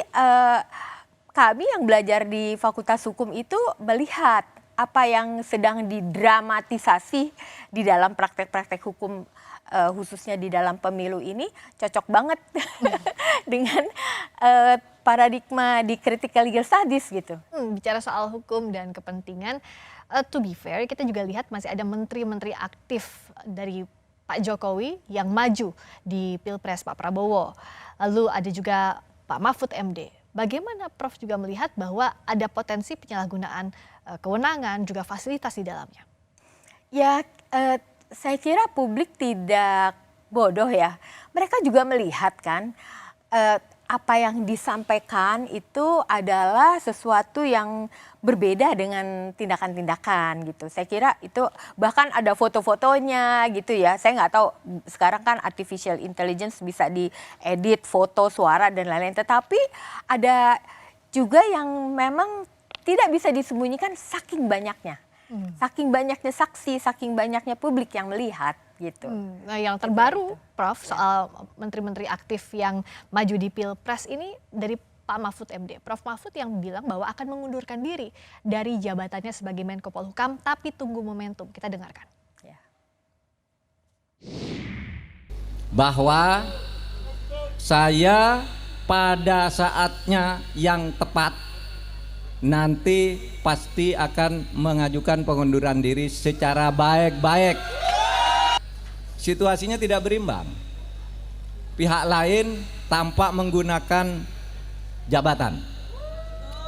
[SPEAKER 14] kami yang belajar di Fakultas Hukum itu melihat apa yang sedang didramatisasi di dalam praktek-praktek hukum khususnya di dalam pemilu ini cocok banget dengan paradigma di critical legal studies gitu.
[SPEAKER 13] Bicara soal hukum dan kepentingan, to be fair kita juga lihat masih ada menteri-menteri aktif dari Pak Jokowi yang maju di Pilpres Pak Prabowo. Lalu ada juga Pak Mahfud MD. Bagaimana Prof juga melihat bahwa ada potensi penyalahgunaan kewenangan juga fasilitas di dalamnya?
[SPEAKER 14] Ya, saya kira publik tidak bodoh ya. Mereka juga melihat kan apa yang disampaikan itu adalah sesuatu yang berbeda dengan tindakan-tindakan gitu. Saya kira itu bahkan ada foto-fotonya gitu ya. Saya nggak tahu sekarang kan artificial intelligence bisa diedit foto, suara dan lain-lain. Tetapi ada juga yang memang tidak bisa disembunyikan saking banyaknya. Saking banyaknya saksi, saking banyaknya publik yang melihat gitu.
[SPEAKER 13] Nah yang terbaru Prof soal menteri-menteri aktif yang maju di Pilpres ini dari Pak Mahfud MD. Prof Mahfud yang bilang bahwa akan mengundurkan diri dari jabatannya sebagai Menko Polhukam tapi tunggu momentum. Kita dengarkan.
[SPEAKER 18] Bahwa saya pada saatnya yang tepat nanti pasti akan mengajukan pengunduran diri secara baik-baik. Situasinya tidak berimbang. Pihak lain tampak menggunakan jabatan.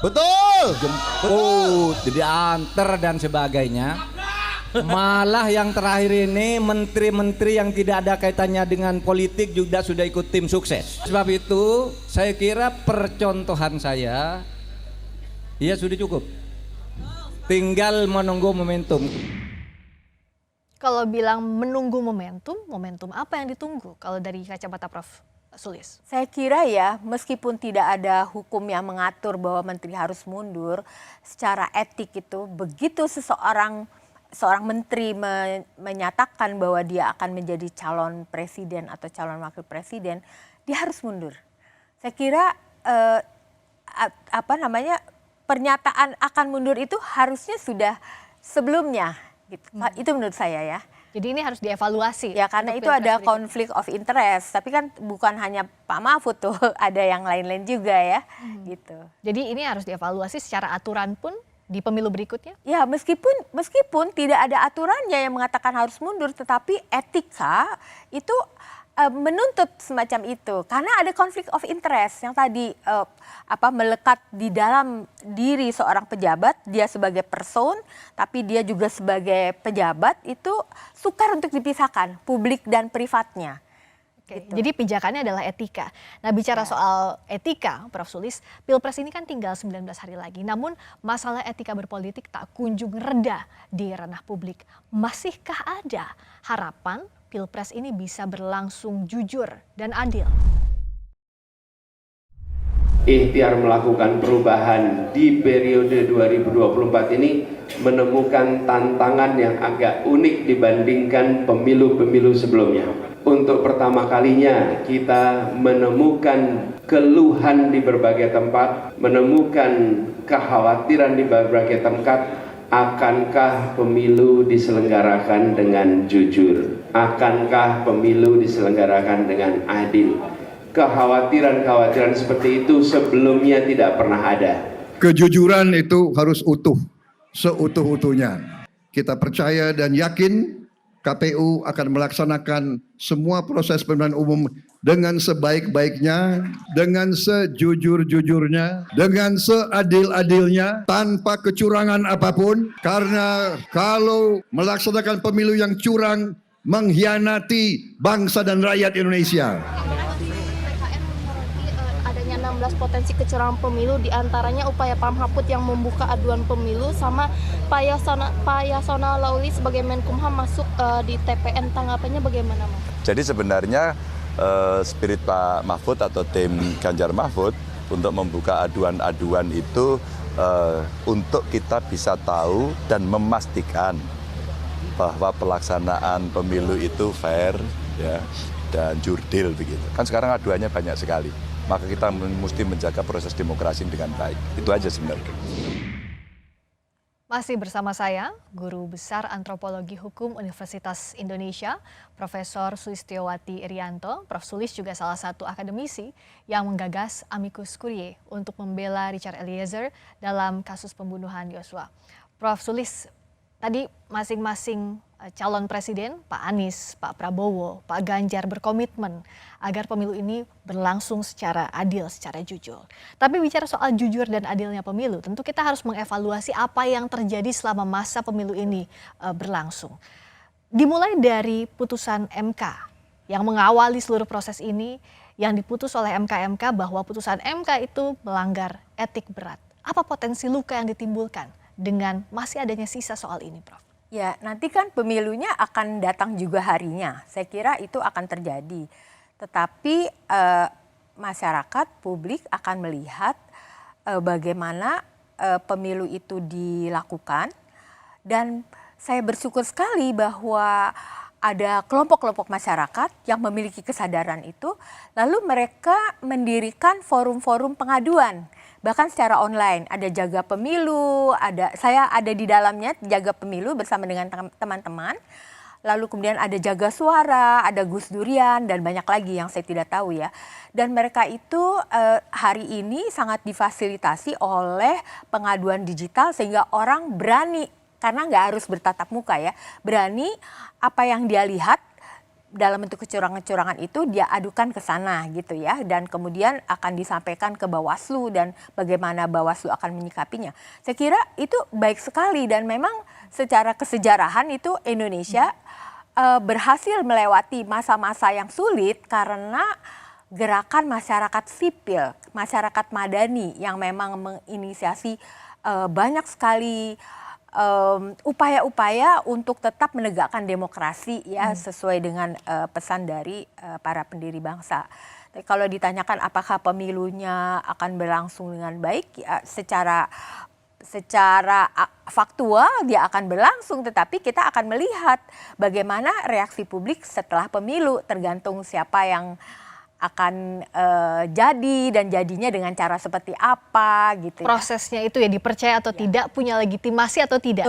[SPEAKER 19] Betul.
[SPEAKER 18] Jemput, diantar dan sebagainya. Malah yang terakhir ini menteri-menteri yang tidak ada kaitannya dengan politik juga sudah ikut tim sukses. Sebab itu saya kira percontohan saya ya sudah cukup. Tinggal menunggu momentum.
[SPEAKER 13] Kalau bilang menunggu momentum, momentum apa yang ditunggu kalau dari kacamata Prof Sulis?
[SPEAKER 14] Saya kira ya meskipun tidak ada hukum yang mengatur bahwa menteri harus mundur, secara etik itu begitu seorang menteri menyatakan bahwa dia akan menjadi calon presiden atau calon wakil presiden, dia harus mundur. Saya kira pernyataan akan mundur itu harusnya sudah sebelumnya gitu. Itu menurut saya ya.
[SPEAKER 13] Jadi ini harus dievaluasi.
[SPEAKER 14] Ya karena itu ada konflik of interest, tapi kan bukan hanya Pak Mahfud tuh, ada yang lain-lain juga ya gitu.
[SPEAKER 13] Jadi ini harus dievaluasi secara aturan pun di pemilu berikutnya?
[SPEAKER 14] Ya meskipun tidak ada aturannya yang mengatakan harus mundur, tetapi etika itu menuntut semacam itu karena ada konflik of interest yang tadi melekat di dalam diri seorang pejabat, dia sebagai person tapi dia juga sebagai pejabat, itu sukar untuk dipisahkan publik dan privatnya.
[SPEAKER 13] Gitu. Jadi pijakannya adalah etika. Nah bicara soal etika Prof Sulis, Pilpres ini kan tinggal 19 hari lagi, namun masalah etika berpolitik tak kunjung reda di ranah publik. Masihkah ada harapan Pilpres ini bisa berlangsung jujur dan adil?
[SPEAKER 20] Ikhtiar melakukan perubahan di periode 2024 ini menemukan tantangan yang agak unik dibandingkan pemilu-pemilu sebelumnya. Untuk pertama kalinya kita menemukan keluhan di berbagai tempat, menemukan kekhawatiran di berbagai tempat. Akankah pemilu diselenggarakan dengan jujur? Akankah pemilu diselenggarakan dengan adil? Kekhawatiran-kekhawatiran seperti itu sebelumnya tidak pernah ada.
[SPEAKER 11] Kejujuran itu harus utuh, seutuh-utuhnya. Kita percaya dan yakin KPU akan melaksanakan semua proses pemilihan umum dengan sebaik-baiknya, dengan sejujur-jujurnya, dengan seadil-adilnya, tanpa kecurangan apapun. Karena kalau melaksanakan pemilu yang curang, mengkhianati bangsa dan rakyat Indonesia.
[SPEAKER 21] Adanya 16 potensi kecurangan pemilu, diantaranya upaya Pak Mahfud yang membuka aduan pemilu, sama Pak Yasona Lauli sebagai Menkumham masuk di TPN. Tanggapannya bagaimana, Mas?
[SPEAKER 22] Jadi sebenarnya spirit Pak Mahfud atau tim Ganjar Mahfud untuk membuka aduan-aduan itu untuk kita bisa tahu dan memastikan bahwa pelaksanaan pemilu itu fair ya, dan jurdil begitu. Kan sekarang aduannya banyak sekali. Maka kita mesti menjaga proses demokrasi dengan baik. Itu aja sebenarnya.
[SPEAKER 13] Masih bersama saya, Guru Besar Antropologi Hukum Universitas Indonesia, Profesor Sulistiowati Irianto. Prof. Sulis juga salah satu akademisi yang menggagas amicus curiae untuk membela Richard Eliezer dalam kasus pembunuhan Yosua. Prof. Sulis, tadi masing-masing calon presiden, Pak Anies, Pak Prabowo, Pak Ganjar berkomitmen agar pemilu ini berlangsung secara adil, secara jujur. Tapi bicara soal jujur dan adilnya pemilu, tentu kita harus mengevaluasi apa yang terjadi selama masa pemilu ini berlangsung. Dimulai dari putusan MK yang mengawali seluruh proses ini, yang diputus oleh MK bahwa putusan MK itu melanggar etik berat. Apa potensi luka yang ditimbulkan dengan masih adanya sisa soal ini, Prof?
[SPEAKER 14] Ya, nanti kan pemilunya akan datang juga harinya. Saya kira itu akan terjadi. Tetapi masyarakat, publik akan melihat bagaimana pemilu itu dilakukan. Dan saya bersyukur sekali bahwa ada kelompok-kelompok masyarakat yang memiliki kesadaran itu. Lalu mereka mendirikan forum-forum pengaduan. Bahkan secara online, ada Jaga Pemilu, saya ada di dalamnya Jaga Pemilu bersama dengan teman-teman. Lalu kemudian ada Jaga Suara, ada Gus Durian, dan banyak lagi yang saya tidak tahu ya. Dan mereka itu hari ini sangat difasilitasi oleh pengaduan digital sehingga orang berani, karena nggak harus bertatap muka ya, berani apa yang dia lihat dalam bentuk kecurangan-kecurangan itu dia adukan ke sana gitu ya, dan kemudian akan disampaikan ke Bawaslu dan bagaimana Bawaslu akan menyikapinya. Saya kira itu baik sekali dan memang secara kesejarahan itu Indonesia berhasil melewati masa-masa yang sulit karena gerakan masyarakat sipil, masyarakat madani yang memang menginisiasi banyak sekali upaya-upaya untuk tetap menegakkan demokrasi ya sesuai dengan pesan dari para pendiri bangsa. Tapi kalau ditanyakan apakah pemilunya akan berlangsung dengan baik, ya, secara faktual dia akan berlangsung, tetapi kita akan melihat bagaimana reaksi publik setelah pemilu, tergantung siapa yang akan jadi dan jadinya dengan cara seperti apa gitu.
[SPEAKER 13] Prosesnya itu ya dipercaya atau tidak, punya legitimasi atau tidak.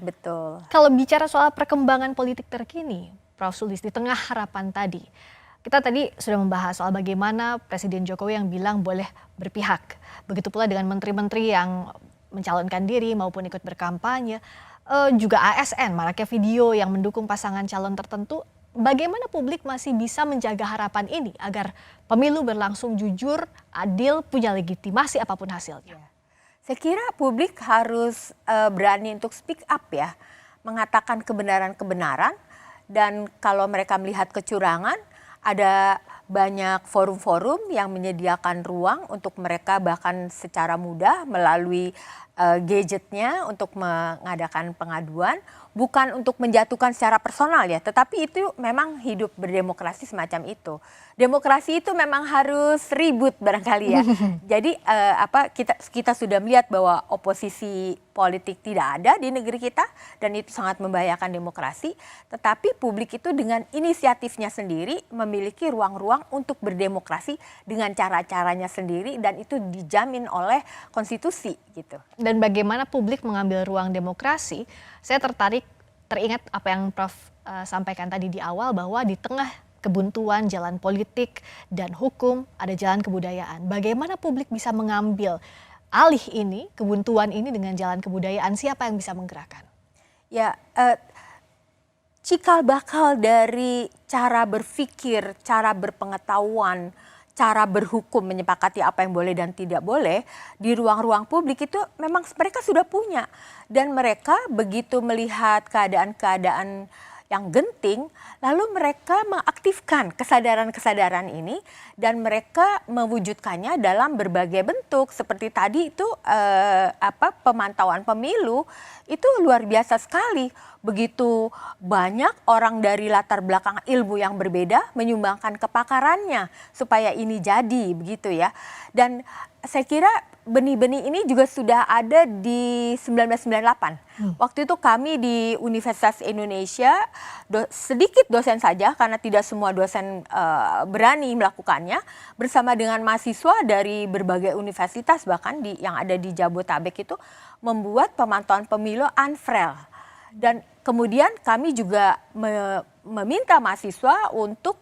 [SPEAKER 14] Betul.
[SPEAKER 13] Kalau bicara soal perkembangan politik terkini, Prof. Sulis, di tengah harapan tadi, kita tadi sudah membahas soal bagaimana Presiden Jokowi yang bilang boleh berpihak. Begitu pula dengan menteri-menteri yang mencalonkan diri maupun ikut berkampanye, juga ASN, maraknya video yang mendukung pasangan calon tertentu. Bagaimana publik masih bisa menjaga harapan ini agar pemilu berlangsung jujur, adil, punya legitimasi apapun hasilnya?
[SPEAKER 14] Saya kira publik harus berani untuk speak up ya, mengatakan kebenaran-kebenaran, dan kalau mereka melihat kecurangan, ada banyak forum-forum yang menyediakan ruang untuk mereka bahkan secara mudah melalui gadgetnya untuk mengadakan pengaduan, bukan untuk menjatuhkan secara personal ya, tetapi itu memang hidup berdemokrasi semacam itu. Demokrasi itu memang harus ribut barangkali ya. Jadi kita sudah melihat bahwa oposisi politik tidak ada di negeri kita dan itu sangat membahayakan demokrasi. Tetapi publik itu dengan inisiatifnya sendiri memiliki ruang-ruang untuk berdemokrasi dengan cara-caranya sendiri dan itu dijamin oleh konstitusi gitu.
[SPEAKER 13] Dan bagaimana publik mengambil ruang demokrasi, saya teringat apa yang Prof sampaikan tadi di awal bahwa di tengah kebuntuan jalan politik dan hukum ada jalan kebudayaan. Bagaimana publik bisa mengambil alih ini, kebuntuan ini dengan jalan kebudayaan, siapa yang bisa menggerakkan?
[SPEAKER 14] Ya, cikal bakal dari cara berpikir, cara berpengetahuan, cara berhukum menyepakati apa yang boleh dan tidak boleh di ruang-ruang publik itu memang mereka sudah punya. Dan mereka begitu melihat keadaan-keadaan yang genting, lalu mereka mengaktifkan kesadaran-kesadaran ini dan mereka mewujudkannya dalam berbagai bentuk. Seperti tadi itu pemantauan pemilu itu luar biasa sekali. begitu banyak orang dari latar belakang ilmu yang berbeda menyumbangkan kepakarannya supaya ini jadi begitu ya. Dan saya kira benih-benih ini juga sudah ada di 1998. Waktu itu kami di Universitas Indonesia sedikit dosen saja karena tidak semua dosen berani melakukannya, bersama dengan mahasiswa dari berbagai universitas bahkan yang ada di Jabotabek itu membuat pemantauan pemilu Unfrel. Dan kemudian kami juga meminta mahasiswa untuk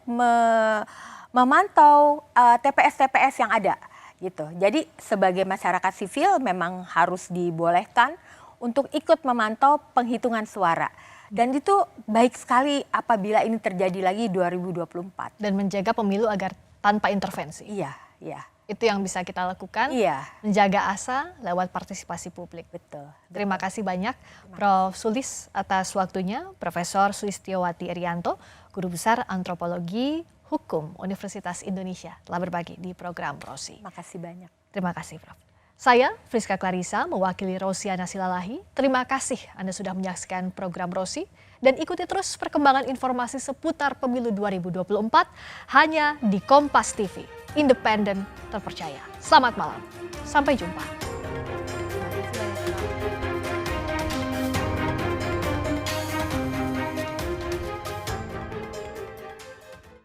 [SPEAKER 14] memantau TPS-TPS yang ada. Gitu. Jadi sebagai masyarakat sivil memang harus dibolehkan untuk ikut memantau penghitungan suara. Dan itu baik sekali apabila ini terjadi lagi 2024.
[SPEAKER 13] Dan menjaga pemilu agar tanpa intervensi.
[SPEAKER 14] Iya, iya.
[SPEAKER 13] Itu yang bisa kita lakukan, menjaga asa lewat partisipasi publik.
[SPEAKER 14] Betul.
[SPEAKER 13] Terima kasih banyak Prof. Sulis atas waktunya, Profesor Sulistiyowati Irianto, Guru Besar Antropologi Hukum Universitas Indonesia telah berbagi di program Rosi.
[SPEAKER 14] Makasih banyak.
[SPEAKER 13] Terima kasih Prof. Saya Friska Clarissa mewakili Rosiana Silalahi. Terima kasih Anda sudah menyaksikan program Rosi dan ikuti terus perkembangan informasi seputar pemilu 2024 hanya di Kompas TV, independen terpercaya. Selamat malam, sampai jumpa.